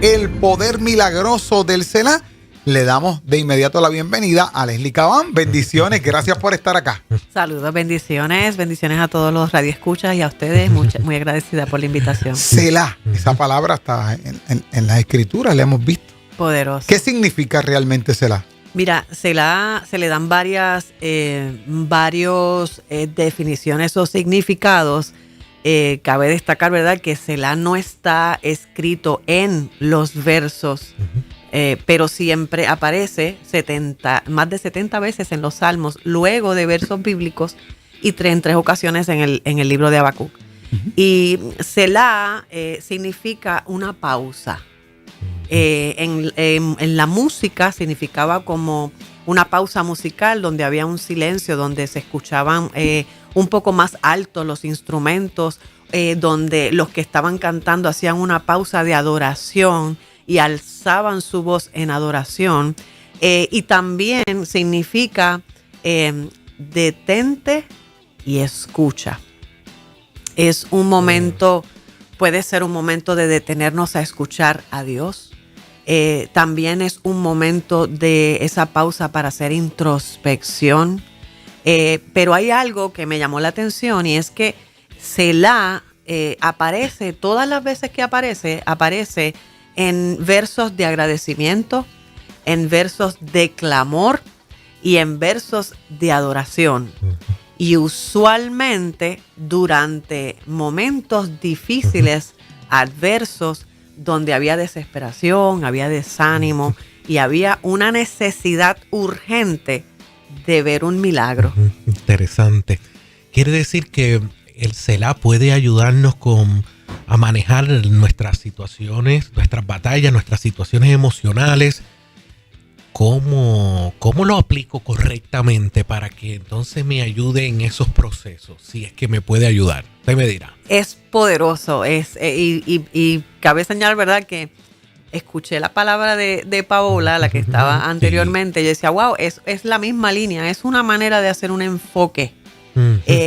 el poder milagroso del Selah, le damos de inmediato la bienvenida a Leslie Cabán. Bendiciones, gracias por estar acá. Saludos, bendiciones a todos los radioescuchas y a ustedes. Muy agradecida por la invitación. Selah, esa palabra está en las escrituras, la hemos visto. Poderoso. ¿Qué significa realmente Selah? Mira, Selah se le dan varios definiciones o significados. Cabe destacar, ¿verdad?, que Selah no está escrito en los versos. Pero siempre aparece más de 70 veces en los Salmos, luego de versos bíblicos, y en 3 ocasiones en el libro de Habacuc. Y Selah significa una pausa. En la música significaba como una pausa musical donde había un silencio, donde se escuchaban un poco más altos los instrumentos, donde los que estaban cantando hacían una pausa de adoración y alzaban su voz en adoración. Y también significa detente y escucha. Es un momento, puede ser un momento de detenernos a escuchar a Dios. También es un momento de esa pausa para hacer introspección. Pero hay algo que me llamó la atención, y es que Selah aparece, todas las veces que aparece en versos de agradecimiento, en versos de clamor y en versos de adoración. Y usualmente durante momentos difíciles, adversos, donde había desesperación, había desánimo y había una necesidad urgente de ver un milagro. Interesante. Quiere decir que el Selah puede ayudarnos a manejar nuestras situaciones, nuestras batallas, nuestras situaciones emocionales. ¿Cómo lo aplico correctamente para que entonces me ayude en esos procesos? Si es que me puede ayudar. Usted me dirá. Es poderoso. Y cabe señalar, ¿verdad?, que escuché la palabra de Paola, la que estaba anteriormente. Sí. Yo decía, wow, es la misma línea. Es una manera de hacer un enfoque.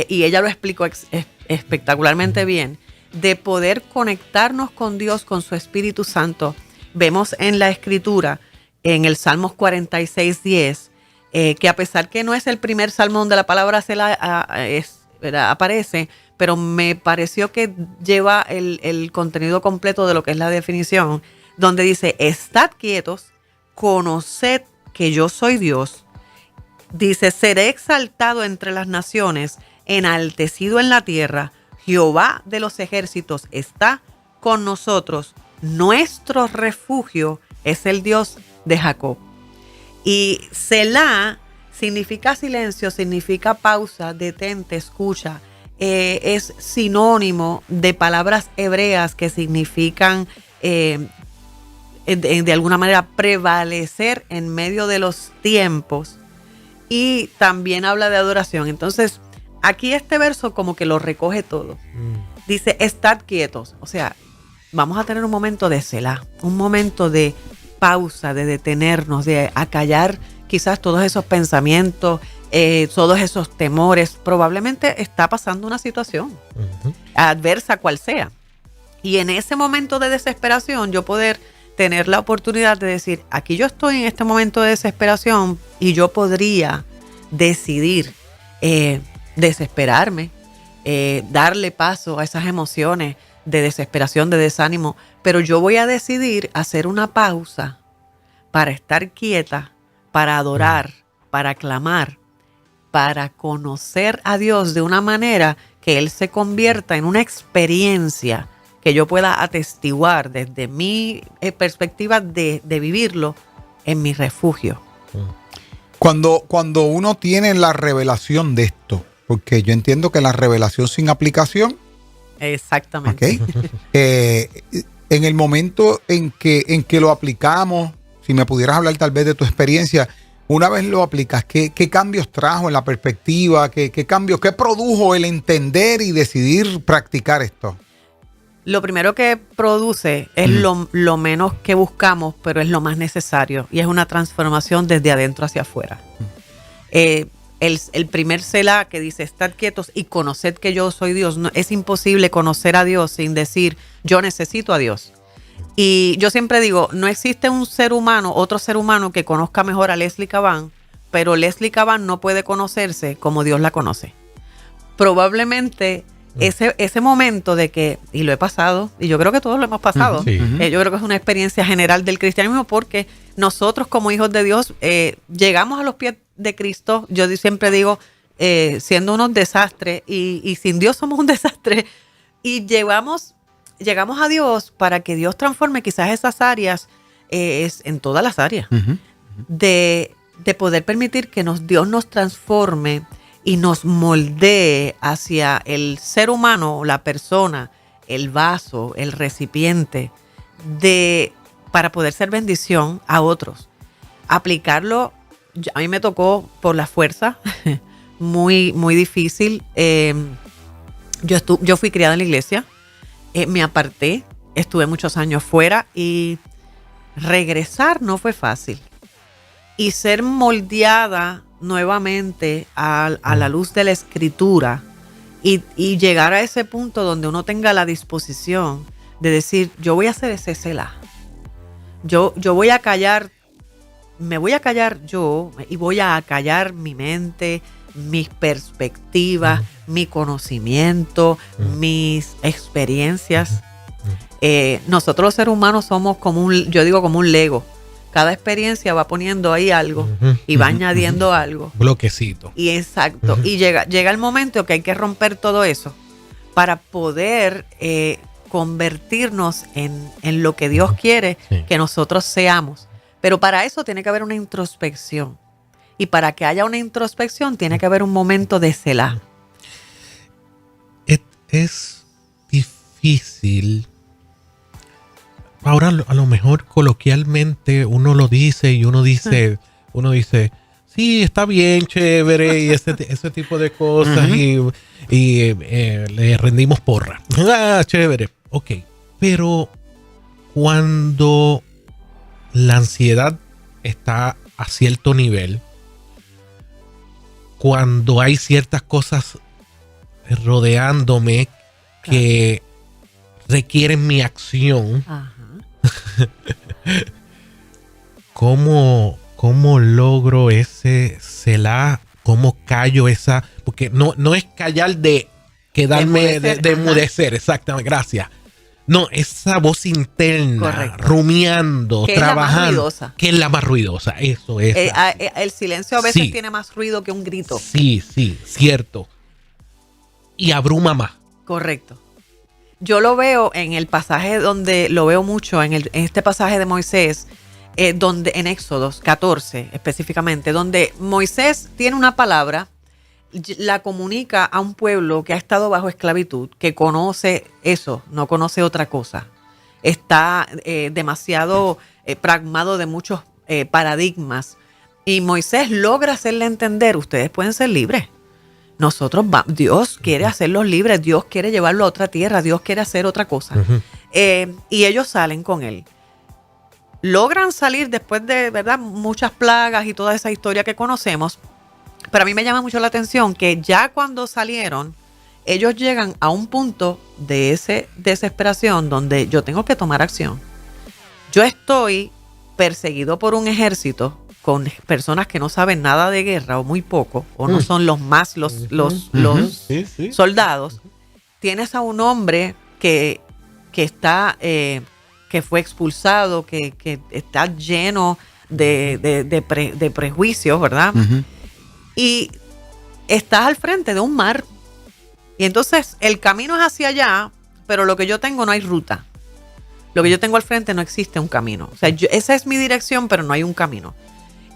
Y ella lo explicó espectacularmente bien. De poder conectarnos con Dios, con su Espíritu Santo. Vemos en la Escritura, en el Salmos 46:10, que a pesar que no es el primer salmo donde la palabra Selah aparece, pero me pareció que lleva el contenido completo de lo que es la definición, donde dice, estad quietos, conoced que yo soy Dios. Dice, seré exaltado entre las naciones, enaltecido en la tierra. Jehová de los ejércitos está con nosotros. Nuestro refugio es el Dios de Jacob. Y Selah significa silencio, significa pausa, detente, escucha. Es sinónimo de palabras hebreas que significan de alguna manera prevalecer en medio de los tiempos, y también habla de adoración. Entonces aquí este verso como que lo recoge todo. Dice, estad quietos. O sea, vamos a tener un momento de Selah, un momento de pausa, de detenernos, de acallar quizás todos esos pensamientos, todos esos temores. Probablemente está pasando una situación adversa, cual sea. Y en ese momento de desesperación, yo poder tener la oportunidad de decir, aquí yo estoy en este momento de desesperación, y yo podría decidir desesperarme, darle paso a esas emociones de desesperación, de desánimo, pero yo voy a decidir hacer una pausa para estar quieta, para adorar, para clamar, para conocer a Dios de una manera que Él se convierta en una experiencia que yo pueda atestiguar desde mi perspectiva de vivirlo en mi refugio. Cuando uno tiene la revelación de esto, porque yo entiendo que la revelación sin aplicación. Exactamente. Okay. En el momento en que lo aplicamos, si me pudieras hablar tal vez de tu experiencia, una vez lo aplicas, ¿qué cambios trajo en la perspectiva? ¿Qué cambios, qué produjo el entender y decidir practicar esto? Lo primero que produce es lo menos que buscamos, pero es lo más necesario, y es una transformación desde adentro hacia afuera. El primer Selah que dice, estad quietos y conoced que yo soy Dios. No, es imposible conocer a Dios sin decir, yo necesito a Dios. Y yo siempre digo, no existe un ser humano, otro ser humano que conozca mejor a Leslie Caban, pero Leslie Caban no puede conocerse como Dios la conoce. Probablemente ese momento de que, y lo he pasado, y yo creo que todos lo hemos pasado, Sí. yo creo que es una experiencia general del cristianismo porque nosotros como hijos de Dios llegamos a los pies de Cristo, yo siempre digo, siendo unos desastres y sin Dios somos un desastre y llegamos a Dios para que Dios transforme quizás esas áreas, en todas las áreas, de poder permitir que Dios nos transforme y nos moldee hacia el ser humano, la persona, el vaso, el recipiente, para poder ser bendición a otros. Aplicarlo, a mí me tocó por la fuerza, muy, muy difícil. Yo fui criada en la iglesia, me aparté, estuve muchos años fuera y regresar no fue fácil. Y ser moldeada nuevamente a la luz de la escritura y llegar a ese punto donde uno tenga la disposición de decir, yo voy a hacer ese Selah. Yo voy a callar, me voy a callar yo y voy a callar mi mente, mis perspectivas, mi conocimiento, mis experiencias. Nosotros los seres humanos somos como un Lego. Cada experiencia va poniendo ahí algo y va añadiendo algo. Bloquecito. Y exacto. Y llega el momento que hay que romper todo eso para poder convertirnos en lo que Dios quiere que nosotros seamos. Pero para eso tiene que haber una introspección. Y para que haya una introspección tiene que haber un momento de Selah. Es difícil. Ahora a lo mejor coloquialmente uno lo dice y uno dice, sí, está bien, chévere, y ese tipo de cosas, y le rendimos porra. Ah, chévere, ok. Pero cuando la ansiedad está a cierto nivel, cuando hay ciertas cosas rodeándome que requieren mi acción, Ajá. ¿Cómo logro ese Selah? ¿Cómo callo esa? Porque no es callar de quedarme, de enmudecer, exactamente, gracias. No, esa voz interna, correcto, rumiando, que trabajando. Es la más ruidosa. Que es la más ruidosa, eso es. El silencio a veces tiene más ruido que un grito. Sí, cierto. Y abruma más. Correcto. Yo lo veo en el pasaje donde lo veo mucho, en este pasaje de Moisés, donde en Éxodos 14 específicamente, donde Moisés tiene una palabra, la comunica a un pueblo que ha estado bajo esclavitud, que conoce eso, no conoce otra cosa. Está demasiado pragmado de muchos paradigmas. Y Moisés logra hacerle entender, ustedes pueden ser libres. Dios quiere hacerlos libres, Dios quiere llevarlo a otra tierra, Dios quiere hacer otra cosa. Y ellos salen con él. Logran salir después de, ¿verdad?, muchas plagas y toda esa historia que conocemos. Pero a mí me llama mucho la atención que ya cuando salieron, ellos llegan a un punto de desesperación donde yo tengo que tomar acción. Yo estoy perseguido por un ejército con personas que no saben nada de guerra o muy poco, o no son los soldados. Tienes a un hombre que fue expulsado, que está lleno de prejuicios, ¿verdad? Y estás al frente de un mar. Y entonces el camino es hacia allá, pero lo que yo tengo no hay ruta. Lo que yo tengo al frente no existe un camino. O sea, esa es mi dirección, pero no hay un camino.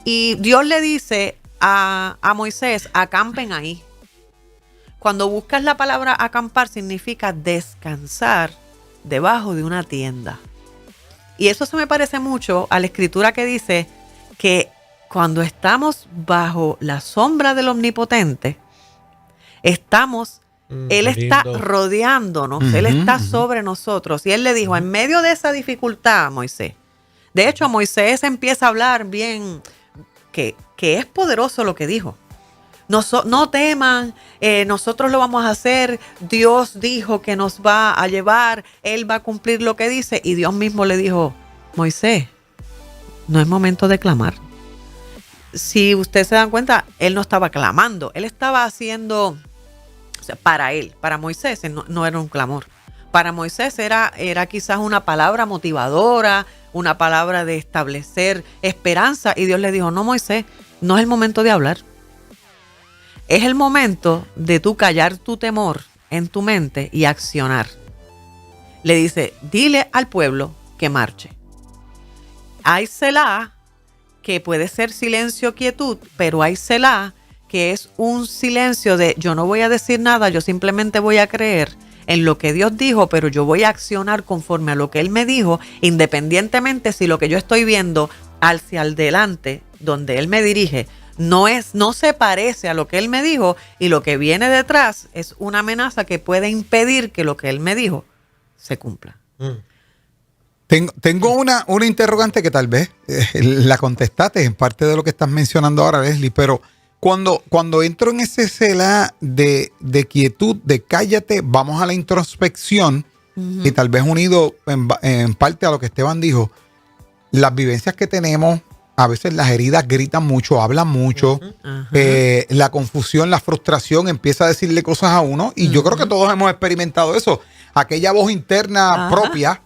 Y Dios le dice a Moisés, acampen ahí. Cuando buscas la palabra acampar, significa descansar debajo de una tienda. Y eso se me parece mucho a la escritura que dice que cuando estamos bajo la sombra del Omnipotente, Él está rodeándonos, Él está sobre nosotros. Y Él le dijo, en medio de esa dificultad, Moisés. De hecho, Moisés empieza a hablar bien, que es poderoso lo que dijo. No teman, nosotros lo vamos a hacer, Dios dijo que nos va a llevar, Él va a cumplir lo que dice. Y Dios mismo le dijo, Moisés, no es momento de clamar. Si ustedes se dan cuenta, Él no estaba clamando, Él estaba haciendo, o sea, para Él, para Moisés no era un clamor. Para Moisés era quizás una palabra motivadora, una palabra de establecer esperanza. Y Dios le dijo, no, Moisés, no es el momento de hablar. Es el momento de tú callar tu temor en tu mente y accionar. Le dice, dile al pueblo que marche. Hay Selah, que puede ser silencio o quietud, pero hay Selah, que es un silencio de yo no voy a decir nada, yo simplemente voy a creer en lo que Dios dijo, pero yo voy a accionar conforme a lo que Él me dijo, independientemente si lo que yo estoy viendo hacia adelante, donde Él me dirige, no se parece a lo que Él me dijo, y lo que viene detrás es una amenaza que puede impedir que lo que Él me dijo se cumpla. Tengo una interrogante que tal vez la contestaste en parte de lo que estás mencionando ahora, Leslie, pero cuando entro en ese Selah de quietud, de cállate, vamos a la introspección, y tal vez unido en parte a lo que Esteban dijo, las vivencias que tenemos, a veces las heridas gritan mucho, hablan mucho, la confusión, la frustración empieza a decirle cosas a uno, y yo creo que todos hemos experimentado eso, aquella voz interna propia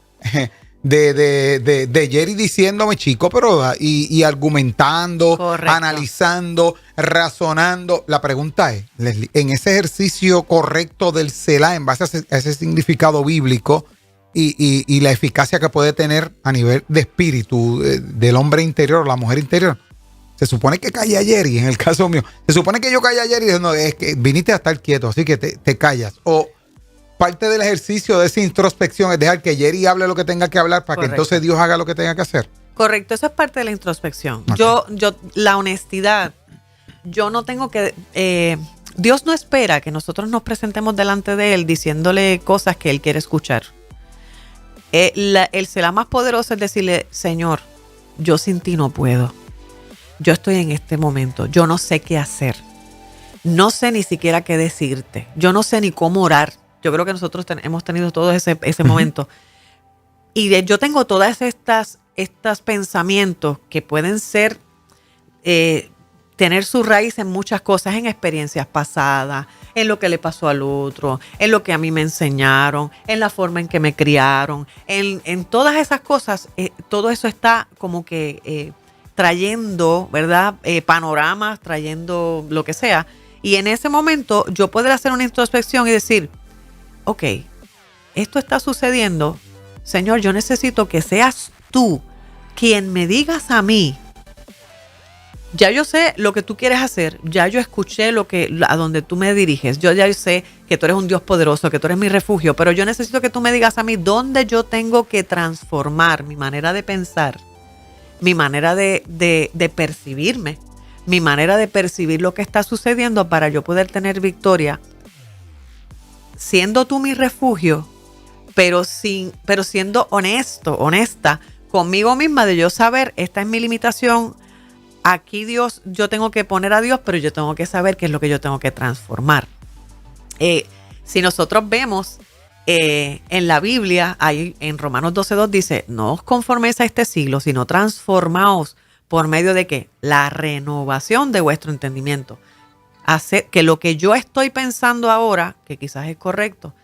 de Jerry diciéndome, chico, pero y argumentando, correcto, analizando, razonando. La pregunta es, Leslie, en ese ejercicio correcto del Selah, en base a ese significado bíblico y la eficacia que puede tener a nivel de espíritu del hombre interior o la mujer interior, se supone que calle ayer, y en el caso mío, se supone que yo calle ayer y no, es que viniste a estar quieto, así que te callas. O parte del ejercicio de esa introspección es dejar que Jerry hable lo que tenga que hablar para correcto, que entonces Dios haga lo que tenga que hacer. Correcto, eso es parte de la introspección. Okay. La honestidad, yo no tengo que... Dios no espera que nosotros nos presentemos delante de Él diciéndole cosas que Él quiere escuchar. El Selah más poderoso es decirle, Señor, yo sin ti no puedo. Yo estoy en este momento, yo no sé qué hacer. No sé ni siquiera qué decirte. Yo no sé ni cómo orar. Yo creo que nosotros hemos tenido todo ese momento. Y yo tengo todas estos pensamientos que pueden ser, tener su raíz en muchas cosas, en experiencias pasadas, en lo que le pasó al otro, en lo que a mí me enseñaron, en la forma en que me criaron, en todas esas cosas. Todo eso está como que trayendo, ¿verdad? Panoramas, trayendo lo que sea. Y en ese momento yo poder hacer una introspección y decir, ok, esto está sucediendo, Señor, yo necesito que seas tú quien me digas a mí, ya yo sé lo que tú quieres hacer, ya yo escuché a donde tú me diriges, yo ya sé que tú eres un Dios poderoso, que tú eres mi refugio, pero yo necesito que tú me digas a mí dónde yo tengo que transformar mi manera de pensar, mi manera de percibirme, mi manera de percibir lo que está sucediendo para yo poder tener victoria, siendo tú mi refugio, pero siendo honesta conmigo misma, de yo saber, esta es mi limitación, aquí Dios, yo tengo que poner a Dios, pero yo tengo que saber qué es lo que yo tengo que transformar. Si nosotros vemos en la Biblia, ahí en Romanos 12:2 dice, no os conforméis a este siglo, sino transformaos por medio de ¿qué? La renovación de vuestro entendimiento. Hacer que lo que yo estoy pensando ahora, que quizás es correcto,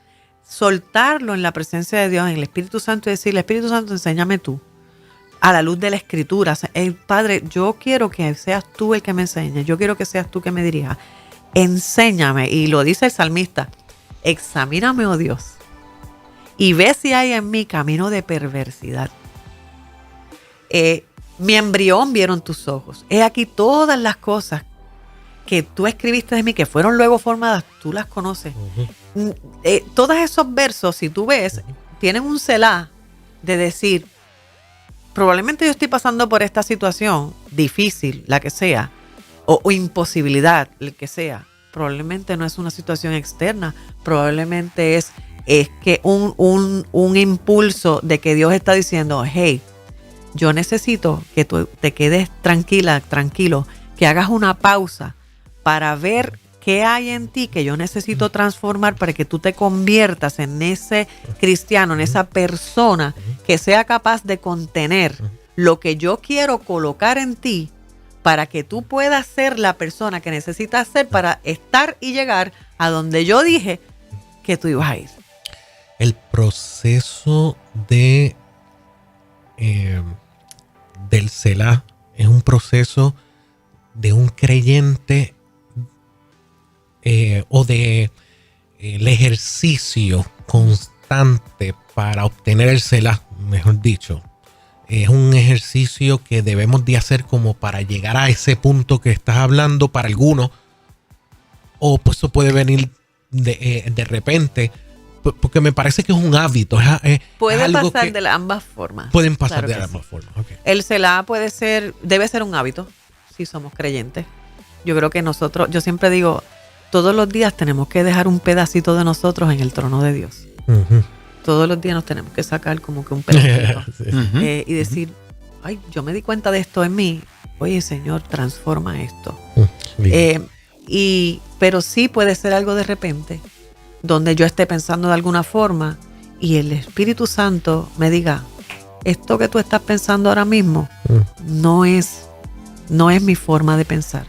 soltarlo en la presencia de Dios, en el Espíritu Santo, y decirle, Espíritu Santo, enséñame tú, a la luz de la Escritura. Padre, yo quiero que seas tú el que me enseñe, yo quiero que seas tú que me dirija. Enséñame, y lo dice el salmista, examíname, oh Dios, y ve si hay en mí camino de perversidad. Mi embrión vieron tus ojos. He aquí todas las cosas que tú escribiste de mí, que fueron luego formadas, tú las conoces. Todos esos versos, si tú ves, tienen un Selah de decir, probablemente yo estoy pasando por esta situación difícil, la que sea, o imposibilidad, el que sea. Probablemente no es una situación externa, probablemente es que un impulso de que Dios está diciendo, hey, yo necesito que tú te quedes tranquilo, que hagas una pausa para ver qué hay en ti que yo necesito transformar para que tú te conviertas en ese cristiano, en esa persona que sea capaz de contener lo que yo quiero colocar en ti para que tú puedas ser la persona que necesitas ser para estar y llegar a donde yo dije que tú ibas a ir. El proceso de del Selah es un proceso de un creyente o de el ejercicio constante para obtener el Selah, mejor dicho. Es un ejercicio que debemos de hacer como para llegar a ese punto que estás hablando para algunos, o pues eso puede venir de repente, porque me parece que es un hábito. Puede es algo pasar de ambas formas. Pueden pasar Claro de que ambas sí. formas. Okay. El Selah debe ser un hábito si somos creyentes. Yo creo que yo siempre digo, todos los días tenemos que dejar un pedacito de nosotros en el trono de Dios. Uh-huh. Todos los días nos tenemos que sacar como que un pedacito Sí. y decir, ay, yo me di cuenta de esto en mí. Oye, Señor, transforma esto. Bien. Pero sí puede ser algo de repente, donde yo esté pensando de alguna forma y el Espíritu Santo me diga, esto que tú estás pensando ahora mismo no es mi forma de pensar.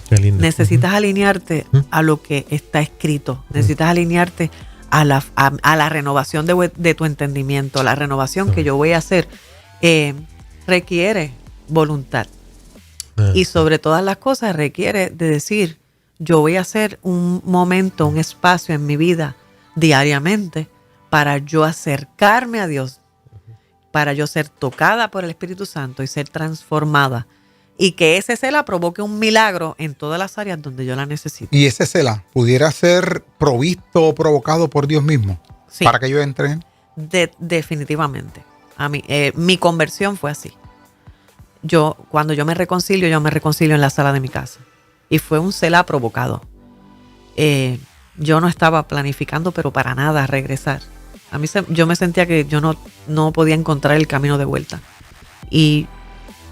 Qué lindo. Necesitas alinearte a lo que está escrito. Necesitas alinearte a la renovación de tu entendimiento. La renovación que yo voy a hacer requiere voluntad. Y sobre todas las cosas requiere de decir, yo voy a hacer un momento, un espacio en mi vida diariamente para yo acercarme a Dios, para yo ser tocada por el Espíritu Santo y ser transformada. Y que ese Selah provoque un milagro en todas las áreas donde yo la necesito. Y ese Selah pudiera ser provisto o provocado por Dios mismo, Sí. para que yo entre. Definitivamente. A mí, mi conversión fue así. Cuando yo me reconcilio en la sala de mi casa. Y fue un Selah provocado. Yo no estaba planificando, pero para nada regresar. Yo me sentía que yo no podía encontrar el camino de vuelta. Y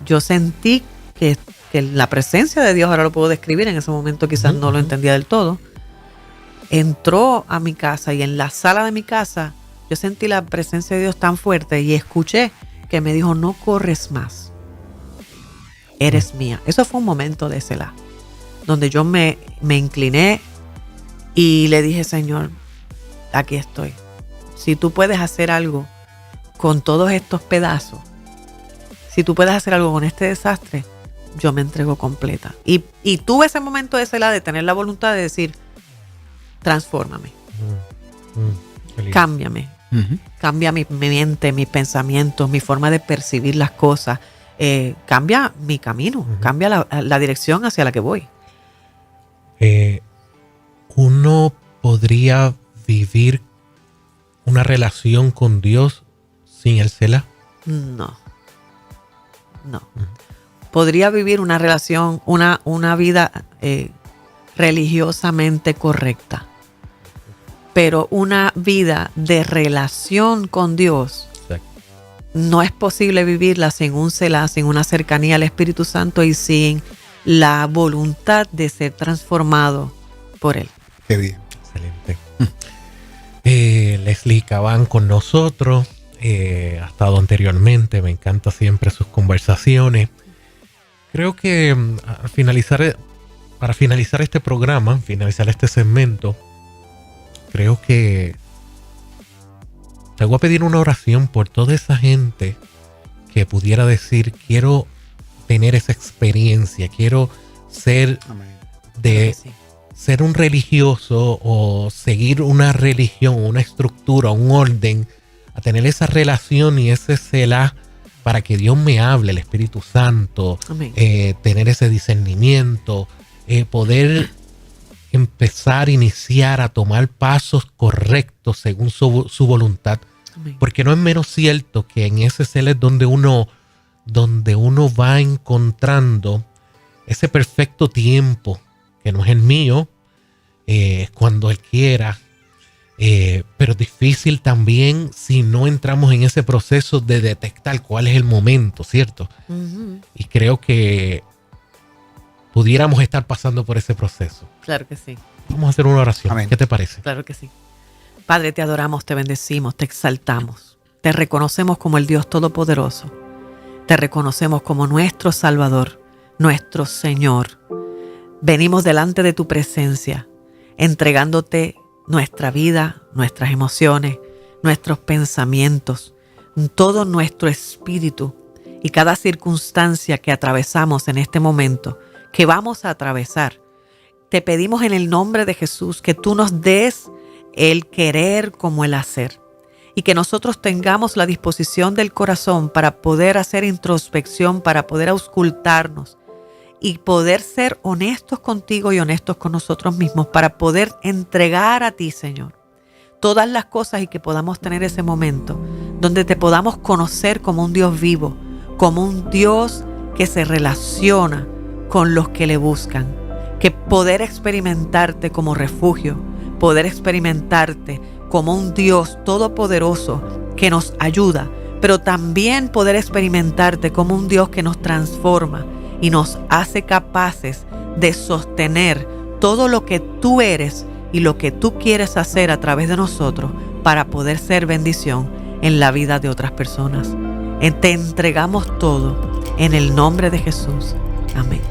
yo sentí que la presencia de Dios, ahora lo puedo describir, en ese momento quizás no lo entendía del todo, entró a mi casa y en la sala de mi casa yo sentí la presencia de Dios tan fuerte y escuché que me dijo, no corres más, eres mía. Eso fue un momento de Selah, donde yo me incliné y le dije, Señor, aquí estoy. Si tú puedes hacer algo con todos estos pedazos, si tú puedes hacer algo con este desastre, yo me entrego completa. Y tuve ese momento de Selah, de tener la voluntad de decir, transfórmame, cámbiame, cambia mi mente, mis pensamientos, mi forma de percibir las cosas, cambia mi camino, cambia la dirección hacia la que voy. Uno podría vivir una relación con Dios sin el Selah. No. Podría vivir una relación, una vida religiosamente correcta, pero una vida de relación con Dios no es posible vivirla sin un Selah, sin una cercanía al Espíritu Santo y sin la voluntad de ser transformado por Él. Qué bien. Excelente. Leslie Cabán con nosotros. Ha estado anteriormente, me encanta siempre sus conversaciones. Creo que para finalizar este programa, finalizar este segmento, creo que te voy a pedir una oración por toda esa gente que pudiera decir, quiero tener esa experiencia, quiero ser ser un religioso o seguir una religión, una estructura, un orden, a tener esa relación y ese Selah para que Dios me hable, el Espíritu Santo, tener ese discernimiento, poder empezar, iniciar a tomar pasos correctos según su voluntad. Amén. Porque no es menos cierto que en ese Selah es donde uno va encontrando ese perfecto tiempo, que no es el mío, cuando Él quiera. Pero es difícil también si no entramos en ese proceso de detectar cuál es el momento, ¿cierto? Y creo que pudiéramos estar pasando por ese proceso. Claro que sí. Vamos a hacer una oración. Amén. ¿Qué te parece? Claro que sí. Padre, te adoramos, te bendecimos, te exaltamos. Te reconocemos como el Dios Todopoderoso. Te reconocemos como nuestro Salvador, nuestro Señor. Venimos delante de tu presencia, entregándote nuestra vida, nuestras emociones, nuestros pensamientos, todo nuestro espíritu y cada circunstancia que atravesamos en este momento, que vamos a atravesar. Te pedimos en el nombre de Jesús que tú nos des el querer como el hacer y que nosotros tengamos la disposición del corazón para poder hacer introspección, para poder auscultarnos y poder ser honestos contigo y honestos con nosotros mismos, para poder entregar a ti, Señor, todas las cosas y que podamos tener ese momento donde te podamos conocer como un Dios vivo, como un Dios que se relaciona con los que le buscan, que poder experimentarte como refugio, poder experimentarte como un Dios todopoderoso que nos ayuda, pero también poder experimentarte como un Dios que nos transforma y nos hace capaces de sostener todo lo que tú eres y lo que tú quieres hacer a través de nosotros para poder ser bendición en la vida de otras personas. Te entregamos todo en el nombre de Jesús. Amén.